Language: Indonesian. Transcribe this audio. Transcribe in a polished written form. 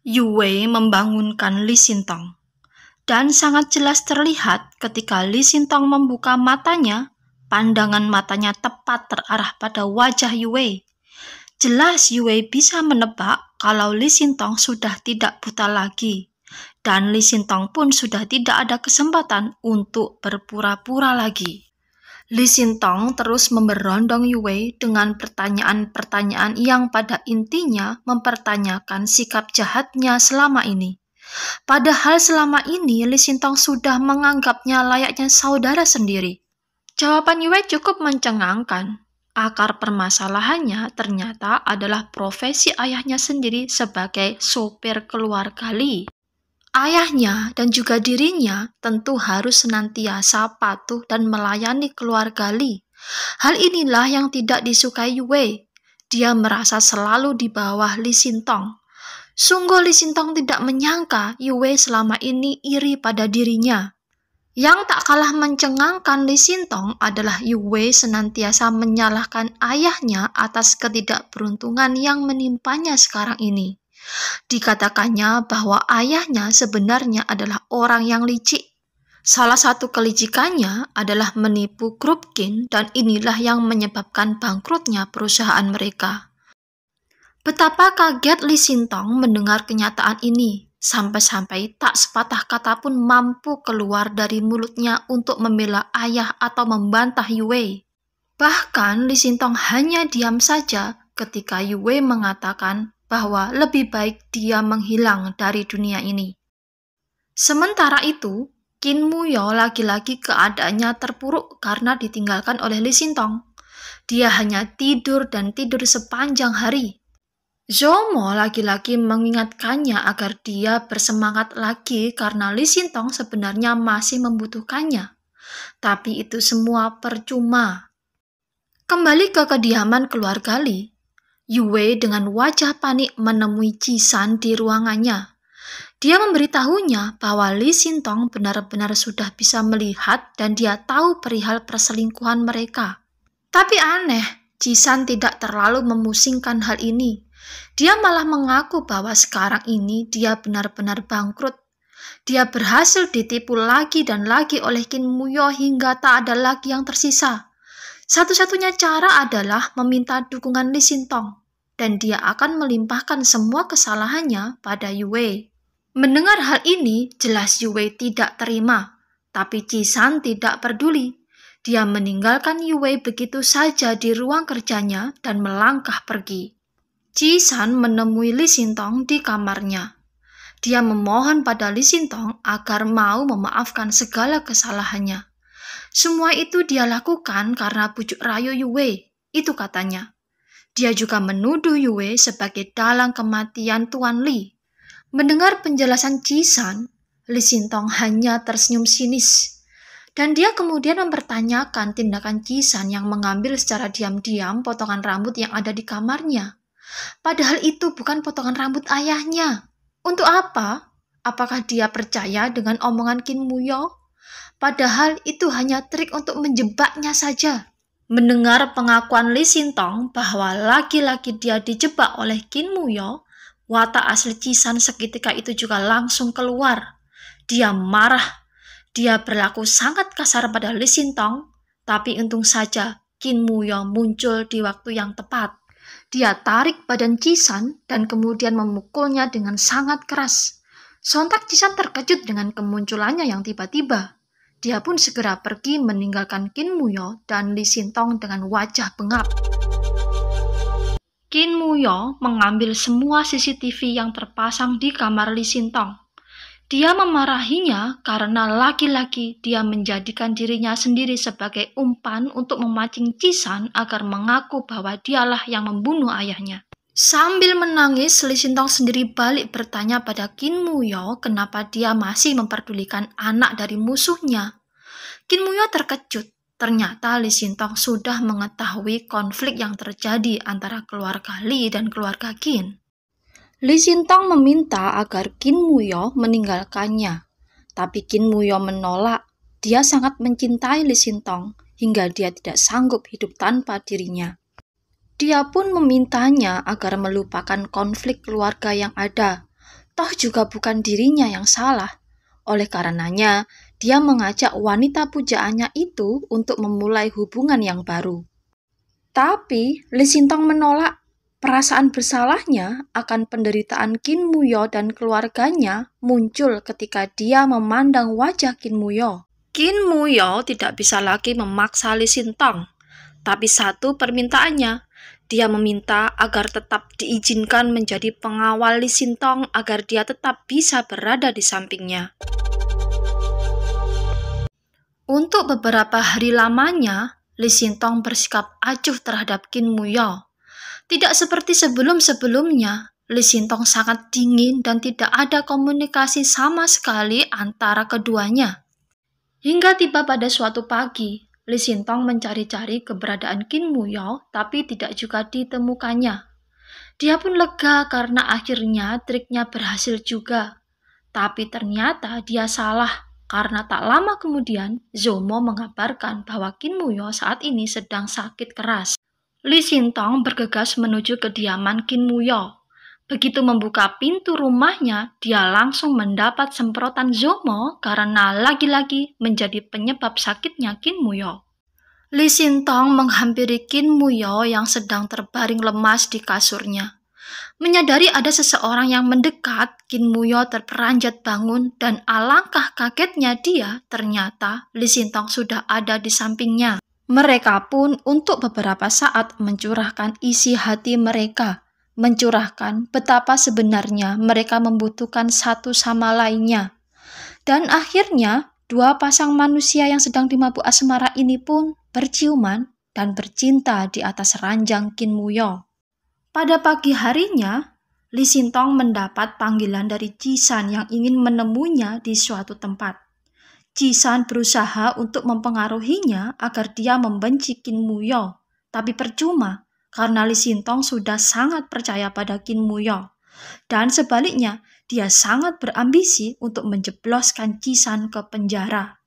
Yue membangunkan Li Xintong, dan sangat jelas terlihat ketika Li Xintong membuka matanya, pandangan matanya tepat terarah pada wajah Yue. Jelas Yue bisa menebak kalau Li Xintong sudah tidak buta lagi, dan Li Xintong pun sudah tidak ada kesempatan untuk berpura-pura lagi. Li Xintong terus memberondong Yue dengan pertanyaan-pertanyaan yang pada intinya mempertanyakan sikap jahatnya selama ini. Padahal selama ini Li Xintong sudah menganggapnya layaknya saudara sendiri. Jawaban Yue cukup mencengangkan. Akar permasalahannya ternyata adalah profesi ayahnya sendiri sebagai sopir keluarga Li. Ayahnya dan juga dirinya tentu harus senantiasa patuh dan melayani keluarga Li. Hal inilah yang tidak disukai Yue. Dia merasa selalu di bawah Li Xintong. Sungguh Li Xintong tidak menyangka Yue selama ini iri pada dirinya. Yang tak kalah mencengangkan Li Xintong adalah Yue senantiasa menyalahkan ayahnya atas ketidakberuntungan yang menimpanya sekarang ini. Dikatakannya bahwa ayahnya sebenarnya adalah orang yang licik. Salah satu kelicikannya adalah menipu grup Qin, dan inilah yang menyebabkan bangkrutnya perusahaan mereka. Betapa kaget Li Xintong mendengar kenyataan ini, sampai-sampai tak sepatah kata pun mampu keluar dari mulutnya untuk membela ayah atau membantah Yue. Bahkan Li Xintong hanya diam saja ketika Yue mengatakan bahwa lebih baik dia menghilang dari dunia ini. Sementara itu, Qin Muyo lagi-lagi keadaannya terpuruk karena ditinggalkan oleh Li Xintong. Dia hanya tidur dan tidur sepanjang hari. Zhou Mo lagi-lagi mengingatkannya agar dia bersemangat lagi karena Li Xintong sebenarnya masih membutuhkannya. Tapi itu semua percuma. Kembali ke kediaman keluarga Li, Yue dengan wajah panik menemui Jisan di ruangannya. Dia memberitahunya bahwa Li Xintong benar-benar sudah bisa melihat dan dia tahu perihal perselingkuhan mereka. Tapi aneh, Jisan tidak terlalu memusingkan hal ini. Dia malah mengaku bahwa sekarang ini dia benar-benar bangkrut. Dia berhasil ditipu lagi dan lagi oleh Qin Muyo hingga tak ada lagi yang tersisa. Satu-satunya cara adalah meminta dukungan Li Xintong, dan dia akan melimpahkan semua kesalahannya pada Yue. Mendengar hal ini, jelas Yue tidak terima, tapi Jisan tidak peduli. Dia meninggalkan Yue begitu saja di ruang kerjanya dan melangkah pergi. Jisan menemui Li Xintong di kamarnya. Dia memohon pada Li Xintong agar mau memaafkan segala kesalahannya. Semua itu dia lakukan karena bujuk rayu Yue, itu katanya. Dia juga menuduh Yue sebagai dalang kematian Tuan Li. Mendengar penjelasan Jisan, Li Xintong hanya tersenyum sinis. Dan dia kemudian mempertanyakan tindakan Jisan yang mengambil secara diam-diam potongan rambut yang ada di kamarnya. Padahal itu bukan potongan rambut ayahnya. Untuk apa? Apakah dia percaya dengan omongan Qin Muyo? Padahal itu hanya trik untuk menjebaknya saja. Mendengar pengakuan Li Xintong bahwa lagi-lagi dia dijebak oleh Qin Muyo, watak asli Jisan seketika itu juga langsung keluar. Dia marah. Dia berlaku sangat kasar pada Li Xintong, tapi untung saja Qin Muyo muncul di waktu yang tepat. Dia tarik badan Jisan dan kemudian memukulnya dengan sangat keras. Sontak Jisan terkejut dengan kemunculannya yang tiba-tiba. Dia pun segera pergi meninggalkan Qin Muyo dan Li Xintong dengan wajah bengap. Qin Muyo mengambil semua CCTV yang terpasang di kamar Li Xintong. Dia memarahinya karena lagi-lagi dia menjadikan dirinya sendiri sebagai umpan untuk memancing Jisan agar mengaku bahwa dialah yang membunuh ayahnya. Sambil menangis, Li Xintong sendiri balik bertanya pada Qin Muyo kenapa dia masih memperdulikan anak dari musuhnya. Qin Muyo terkejut. Ternyata Li Xintong sudah mengetahui konflik yang terjadi antara keluarga Li dan keluarga Qin. Li Xintong meminta agar Qin Muyo meninggalkannya. Tapi Qin Muyo menolak. Dia sangat mencintai Li Xintong hingga dia tidak sanggup hidup tanpa dirinya. Dia pun memintanya agar melupakan konflik keluarga yang ada. Toh juga bukan dirinya yang salah. Oleh karenanya, dia mengajak wanita pujaannya itu untuk memulai hubungan yang baru. Tapi Lee Sintong menolak. Perasaan bersalahnya akan penderitaan Kim Muyo dan keluarganya muncul ketika dia memandang wajah Kim Muyo. Kim Muyo tidak bisa lagi memaksa Lee Sintong, tapi satu permintaannya, dia meminta agar tetap diizinkan menjadi pengawal Lee Sintong agar dia tetap bisa berada di sampingnya. Untuk beberapa hari lamanya, Lee Sintong bersikap acuh terhadap Kim Muyo. Tidak seperti sebelum-sebelumnya, Lee Sintong sangat dingin dan tidak ada komunikasi sama sekali antara keduanya. Hingga tiba pada suatu pagi, Lee Sintong mencari-cari keberadaan Kim Muyo tapi tidak juga ditemukannya. Dia pun lega karena akhirnya triknya berhasil juga. Tapi ternyata dia salah karena tak lama kemudian Zomo mengabarkan bahwa Kim Muyo saat ini sedang sakit keras. Lee Sintong bergegas menuju kediaman Kim Muyo. Begitu membuka pintu rumahnya, dia langsung mendapat semprotan Zomo karena lagi-lagi menjadi penyebab sakitnya Kim Muyo. Lee Sintong menghampiri Kim Muyo yang sedang terbaring lemas di kasurnya. Menyadari ada seseorang yang mendekat, Kim Muyo terperanjat bangun dan alangkah kagetnya dia ternyata Lee Sintong sudah ada di sampingnya. Mereka pun untuk beberapa saat mencurahkan isi hati mereka, mencurahkan betapa sebenarnya mereka membutuhkan satu sama lainnya. Dan akhirnya, dua pasang manusia yang sedang dimabuk asmara ini pun berciuman dan bercinta di atas ranjang Kim Muyo. Pada pagi harinya, Lee Sintong mendapat panggilan dari Ji-san yang ingin menemuinya di suatu tempat. Ji-san berusaha untuk mempengaruhinya agar dia membenci Kim Muyo, tapi percuma karena Lee Sintong sudah sangat percaya pada Kim Muyo. Dan sebaliknya, dia sangat berambisi untuk menjebloskan Ji-san ke penjara.